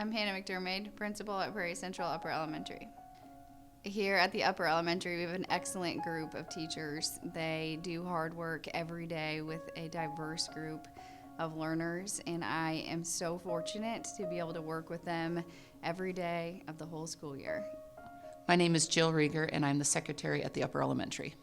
I'm Hannah McDermott, principal at Prairie Central Upper Elementary. Here at the Upper Elementary, we have an excellent group of teachers. They do hard work every day with a diverse group of learners, and I am so fortunate to be able to work with them every day of the whole school year. My name is Jill Rieger, and I'm the secretary at the Upper Elementary.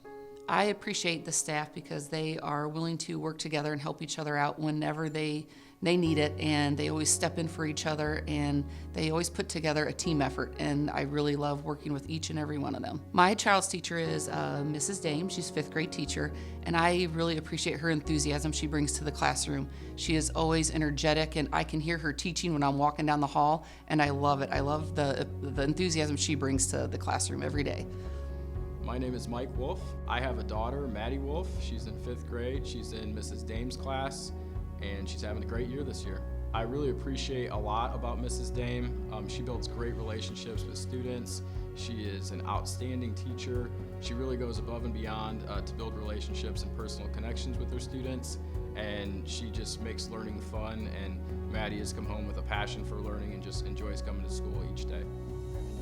I appreciate the staff because they are willing to work together and help each other out whenever they need it, and they always step in for each other, and they always put together a team effort, and I really love working with each and every one of them. My child's teacher is Mrs. Dame. She's 5th grade teacher, and I really appreciate her enthusiasm she brings to the classroom. She is always energetic, and I can hear her teaching when I'm walking down the hall, and I love it. I love the enthusiasm she brings to the classroom every day. My name is Mike Wolf. I have a daughter, Maddie Wolf. She's in 5th grade. She's in Mrs. Dame's class, and she's having a great year this year. I really appreciate a lot about Mrs. Dame. She builds great relationships with students. She is an outstanding teacher. She really goes above and beyond to build relationships and personal connections with her students, and she just makes learning fun, and Maddie has come home with a passion for learning and just enjoys coming to school each day.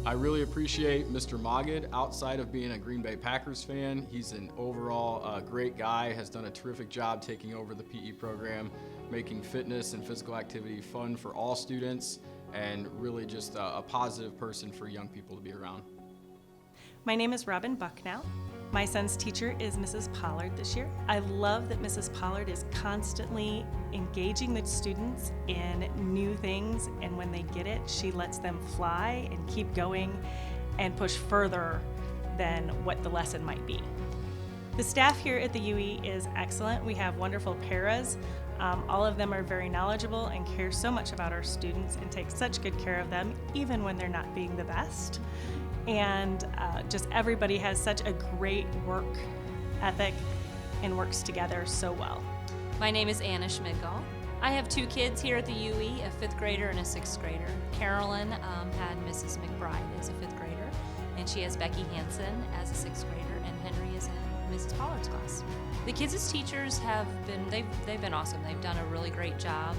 I really appreciate Mr. Mogid. Outside of being a Green Bay Packers fan, he's an overall great guy, has done a terrific job taking over the PE program, making fitness and physical activity fun for all students, and really just a positive person for young people to be around. My name is Robin Bucknell. My son's teacher is Mrs. Pollard this year. I love that Mrs. Pollard is constantly engaging the students in new things, and when they get it, she lets them fly and keep going and push further than what the lesson might be. The staff here at the UE is excellent. We have wonderful paras. All of them are very knowledgeable and care so much about our students and take such good care of them, even when they're not being the best. And just everybody has such a great work ethic and works together so well. My name is Anna Schmidgall. I have 2 kids here at the UE, a 5th grader and a 6th grader. Carolyn had Mrs. McBride as a 5th grader, and she has Becky Hansen as a 6th grader, and Henry is in Mrs. Pollard's class. The kids as teachers they've been awesome. They've done a really great job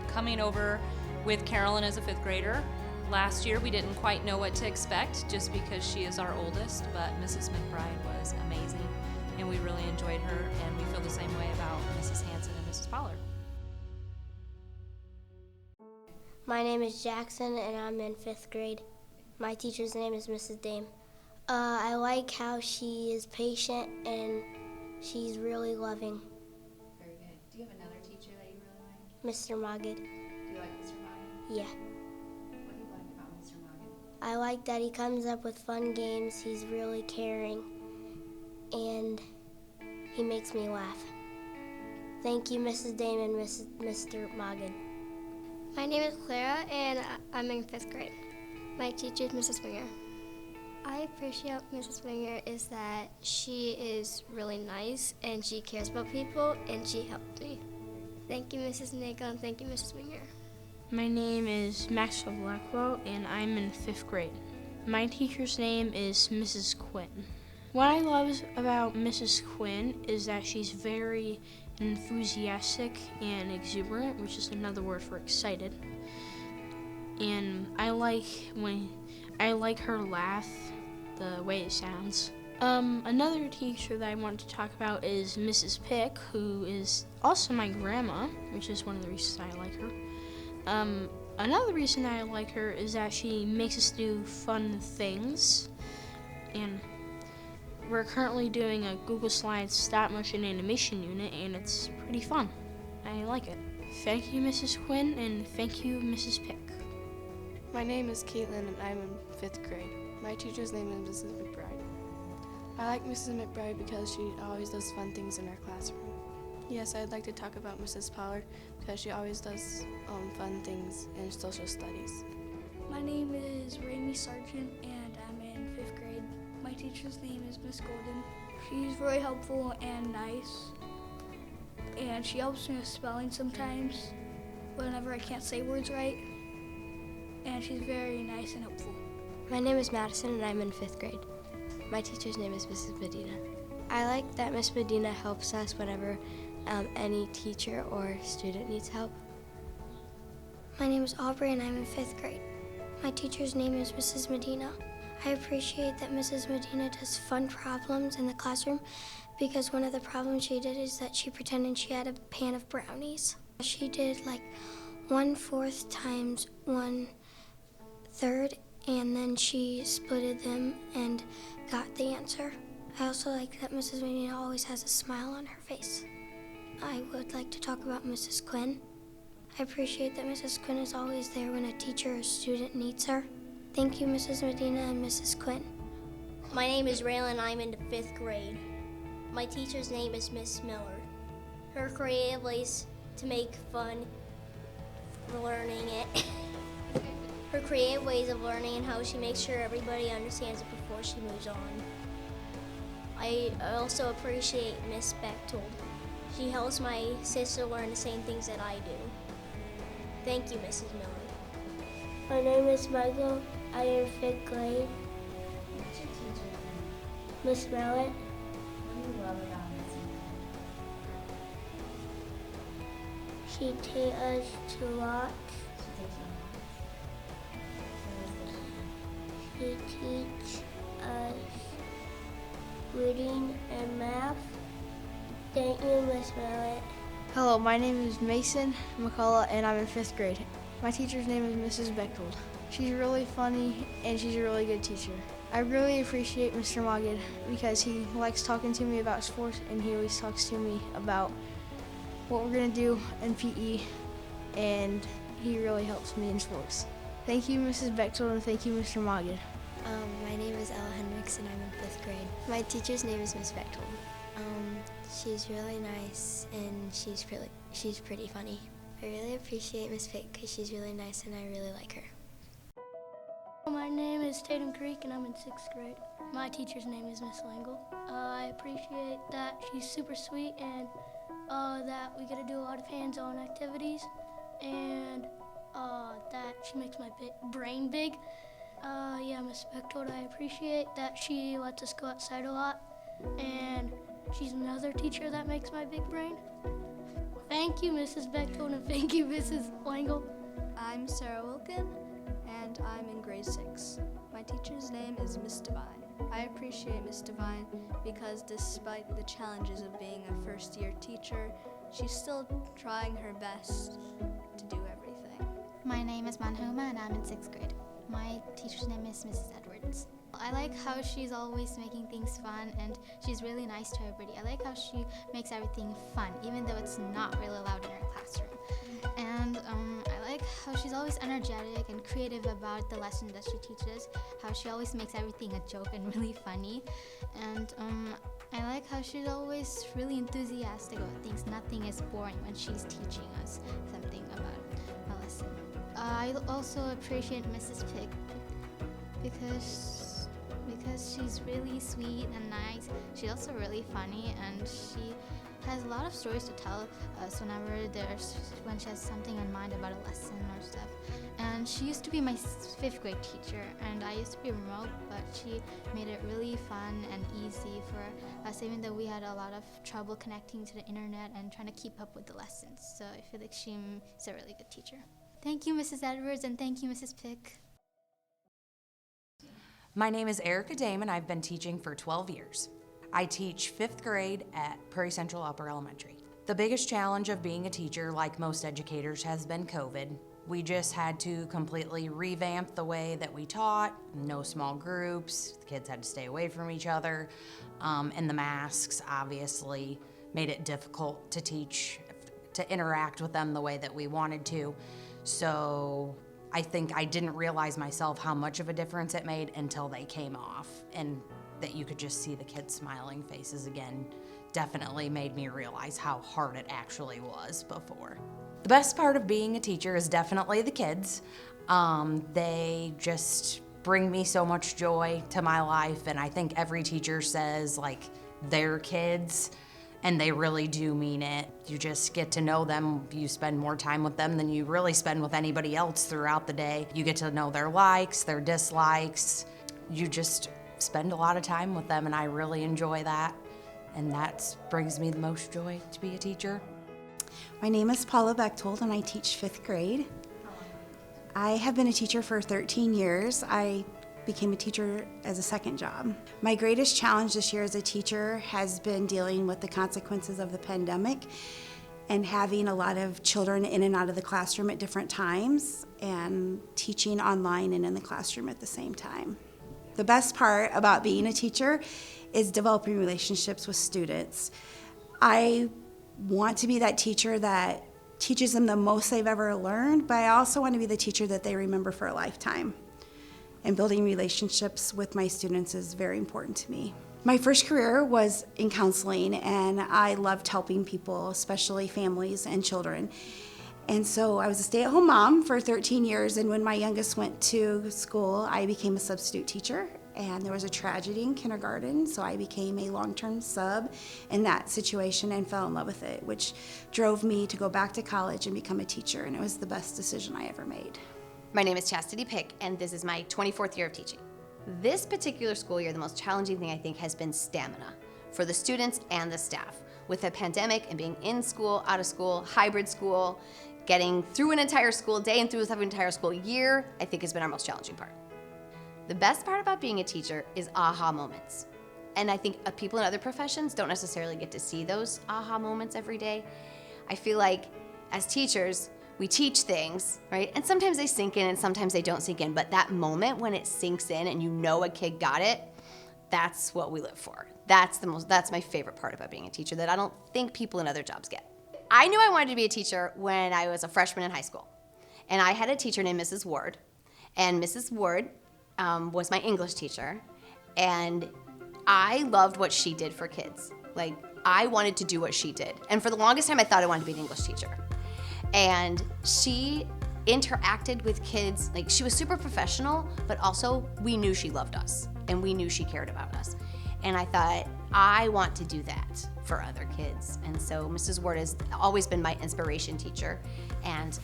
coming over with Carolyn as a 5th grader. Last year we didn't quite know what to expect just because she is our oldest, but Mrs. McBride was amazing and we really enjoyed her, and we feel the same way about Mrs. Hansen and Mrs. Pollard. My name is Jackson and I'm in 5th grade. My teacher's name is Mrs. Dame. I like how she is patient and she's really loving. Very good. Do you have another teacher that you really like? Mr. Mogid. Do you like Mr. Mogid? Yeah. What do you like about Mr. Mogid? I like that he comes up with fun games. He's really caring and he makes me laugh. Thank you, Mrs. Dame and Mr. Mogid. My name is Clara and I'm in 5th grade. My teacher is Mrs. Winger. I appreciate Mrs. Winger is that she is really nice and she cares about people and she helped me. Thank you, Mrs. Nagel, and thank you, Mrs. Winger. My name is Maxwell Blackwell and I'm in 5th grade. My teacher's name is Mrs. Quinn. What I love about Mrs. Quinn is that she's very enthusiastic and exuberant, which is another word for excited. And I like her laugh, the way it sounds. Another teacher that I want to talk about is Mrs. Pick, who is also my grandma, which is one of the reasons I like her. Another reason I like her is that she makes us do fun things, and we're currently doing a Google Slides stop motion animation unit, and it's pretty fun. I like it. Thank you, Mrs. Quinn, and thank you, Mrs. Pick. My name is Caitlin, and I'm in 5th grade. My teacher's name is Mrs. McBride. I like Mrs. McBride because she always does fun things in our classroom. Yes, I'd like to talk about Mrs. Pollard because she always does fun things in social studies. My name is Raimi Sargent, and I'm in 5th grade. My teacher's name is Miss Golden. She's very helpful and nice, and she helps me with spelling sometimes whenever I can't say words right, and she's very nice and helpful. My name is Madison and I'm in 5th grade. My teacher's name is Mrs. Medina. I like that Miss Medina helps us whenever any teacher or student needs help. My name is Aubrey and I'm in 5th grade. My teacher's name is Mrs. Medina. I appreciate that Mrs. Medina does fun problems in the classroom because one of the problems she did is that she pretended she had a pan of brownies. She did like 1/4 times 1/3 and then she splitted them and got the answer. I also like that Mrs. Medina always has a smile on her face. I would like to talk about Mrs. Quinn. I appreciate that Mrs. Quinn is always there when a teacher or student needs her. Thank you, Mrs. Medina and Mrs. Quinn. My name is Raylan. I'm in the 5th grade. My teacher's name is Miss Miller. Her creative ways to make fun learning it. Her creative ways of learning and how she makes sure everybody understands it before she moves on. I also appreciate Miss Bechtold. She helps my sister learn the same things that I do. Thank you, Mrs. Miller. My name is Michael. I am in 5th grade. What's your teacher's name? Miss Mallet. What do you love about Miss Miller? She takes us to lots. She takes you on lots. What else does She teaches us reading and math. Thank you, Miss Mallet. Hello, my name is Mason McCullough and I'm in 5th grade. My teacher's name is Mrs. Bechtold. She's really funny and she's a really good teacher. I really appreciate Mr. Mogid because he likes talking to me about sports and he always talks to me about what we're going to do in PE and he really helps me in sports. Thank you, Mrs. Bechtold, and thank you, Mr. Mogid. My name is Ella Hendricks and I'm in 5th grade. My teacher's name is Miss Bechtold. She's really nice and she's pretty funny. I really appreciate Miss Pick because she's really nice and I really like her. My name is Tatum Creek and I'm in 6th grade. My teacher's name is Miss Langle. I appreciate that she's super sweet and that we get to do a lot of hands-on activities and that she makes my brain big. Yeah, Miss Bechtold, I appreciate that she lets us go outside a lot and she's another teacher that makes my big brain. Thank you, Mrs. Bechtold, and thank you, Mrs. Langle. I'm Sarah Wilkin, and I'm in grade 6. My teacher's name is Miss Devine. I appreciate Miss Devine because despite the challenges of being a first-year teacher, she's still trying her best to do everything. My name is Manhoma, and I'm in 6th grade. My teacher's name is Mrs. Edwards. I like how she's always making things fun and she's really nice to everybody. I like how she makes everything fun, even though it's not really loud in her classroom. And I like how she's always energetic and creative about the lesson that she teaches, how she always makes everything a joke and really funny. And I like how she's always really enthusiastic about things. Nothing is boring when she's teaching us something about a lesson. I also appreciate Mrs. Pick because she's really sweet and nice. She's also really funny and she has a lot of stories to tell us when she has something in mind about a lesson or stuff. And she used to be my 5th grade teacher and I used to be remote, but she made it really fun and easy for us, even though we had a lot of trouble connecting to the internet and trying to keep up with the lessons. So I feel like she's a really good teacher. Thank you, Mrs. Edwards, and thank you, Mrs. Pick. My name is Erica Damon. I've been teaching for 12 years. I teach 5th grade at Prairie Central Upper Elementary. The biggest challenge of being a teacher, like most educators, has been COVID. We just had to completely revamp the way that we taught. No small groups, the kids had to stay away from each other, and the masks obviously made it difficult to teach, to interact with them the way that we wanted to. So I think I didn't realize myself how much of a difference it made until they came off, and that you could just see the kids' smiling faces again definitely made me realize how hard it actually was before. The best part of being a teacher is definitely the kids. They just bring me so much joy to my life, and I think every teacher says like their kids, and they really do mean it. You just get to know them. You spend more time with them than you really spend with anybody else throughout the day. You get to know their likes, their dislikes. You just spend a lot of time with them, and I really enjoy that. And that brings me the most joy to be a teacher. My name is Paula Bechtold, and I teach 5th grade. How long I have been a teacher for 13 years. I became a teacher as a second job. My greatest challenge this year as a teacher has been dealing with the consequences of the pandemic and having a lot of children in and out of the classroom at different times and teaching online and in the classroom at the same time. The best part about being a teacher is developing relationships with students. I want to be that teacher that teaches them the most they've ever learned, but I also want to be the teacher that they remember for a lifetime. And building relationships with my students is very important to me. My first career was in counseling, and I loved helping people, especially families and children. And so I was a stay-at-home mom for 13 years, and when my youngest went to school, I became a substitute teacher. And there was a tragedy in kindergarten, so I became a long-term sub in that situation and fell in love with it, which drove me to go back to college and become a teacher, and it was the best decision I ever made. My name is Chastity Pick, and this is my 24th year of teaching. This particular school year, the most challenging thing I think has been stamina for the students and the staff. With the pandemic and being in school, out of school, hybrid school, getting through an entire school day and through an entire school year, I think has been our most challenging part. The best part about being a teacher is aha moments. And I think people in other professions don't necessarily get to see those aha moments every day. I feel like as teachers, we teach things, right? And sometimes they sink in and sometimes they don't sink in, but that moment when it sinks in and you know a kid got it, that's what we live for. That's my favorite part about being a teacher that I don't think people in other jobs get. I knew I wanted to be a teacher when I was a freshman in high school. And I had a teacher named Mrs. Ward. And Mrs. Ward was my English teacher. And I loved what she did for kids. Like, I wanted to do what she did. And for the longest time, I thought I wanted to be an English teacher. And she interacted with kids, like she was super professional, but also we knew she loved us and we knew she cared about us. And I thought, I want to do that for other kids. And so Mrs. Ward has always been my inspiration teacher. And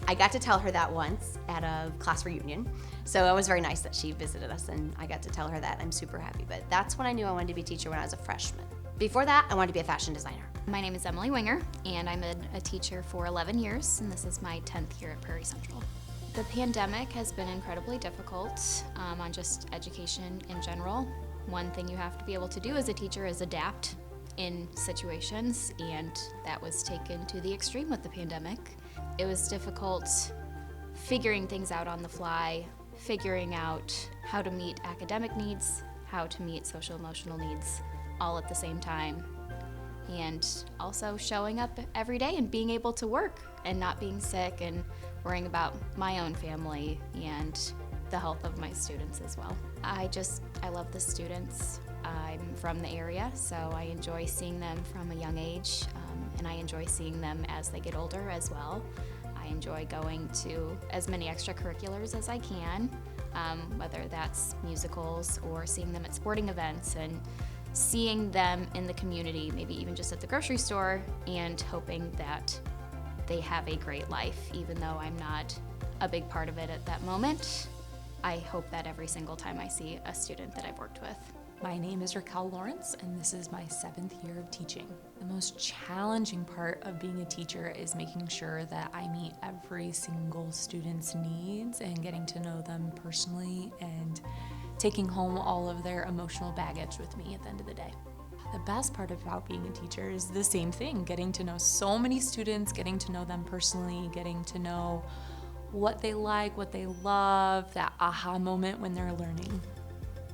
I got to tell her that once at a class reunion. So it was very nice that she visited us and I got to tell her that. I'm super happy. But that's when I knew I wanted to be a teacher, when I was a freshman. Before that, I wanted to be a fashion designer. My name is Emily Winger, and I'm a teacher for 11 years, and this is my 10th year at Prairie Central. The pandemic has been incredibly difficult on just education in general. One thing you have to be able to do as a teacher is adapt in situations, and that was taken to the extreme with the pandemic. It was difficult figuring things out on the fly, figuring out how to meet academic needs, how to meet social emotional needs, all at the same time. And also showing up every day and being able to work and not being sick and worrying about my own family and the health of my students as well. I love the students. I'm from the area, so I enjoy seeing them from a young age, and I enjoy seeing them as they get older as well. I enjoy going to as many extracurriculars as I can, whether that's musicals or seeing them at sporting events and seeing them in the community, maybe even just at the grocery store, and hoping that they have a great life, even though I'm not a big part of it at that moment. I hope that every single time I see a student that I've worked with. My name is Raquel Lawrence, and this is my 7th year of teaching. The most challenging part of being a teacher is making sure that I meet every single student's needs and getting to know them personally and taking home all of their emotional baggage with me at the end of the day. The best part about being a teacher is the same thing, getting to know so many students, getting to know them personally, getting to know what they like, what they love, that aha moment when they're learning.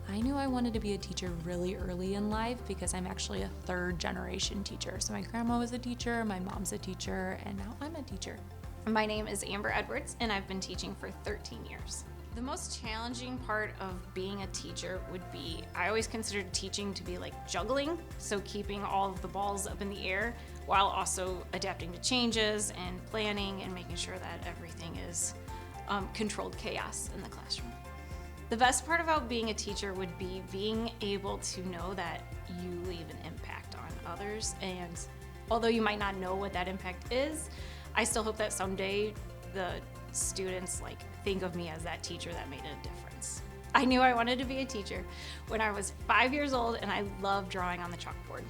I knew I wanted to be a teacher really early in life because I'm actually a 3rd generation teacher. So my grandma was a teacher, my mom's a teacher, and now I'm a teacher. My name is Amber Edwards, and I've been teaching for 13 years. The most challenging part of being a teacher would be, I always considered teaching to be like juggling, so keeping all of the balls up in the air while also adapting to changes and planning and making sure that everything is controlled chaos in the classroom. The best part about being a teacher would be being able to know that you leave an impact on others, and although you might not know what that impact is, I still hope that someday the students think of me as that teacher that made a difference. I knew I wanted to be a teacher when I was 5 years old, and I loved drawing on the chalkboard.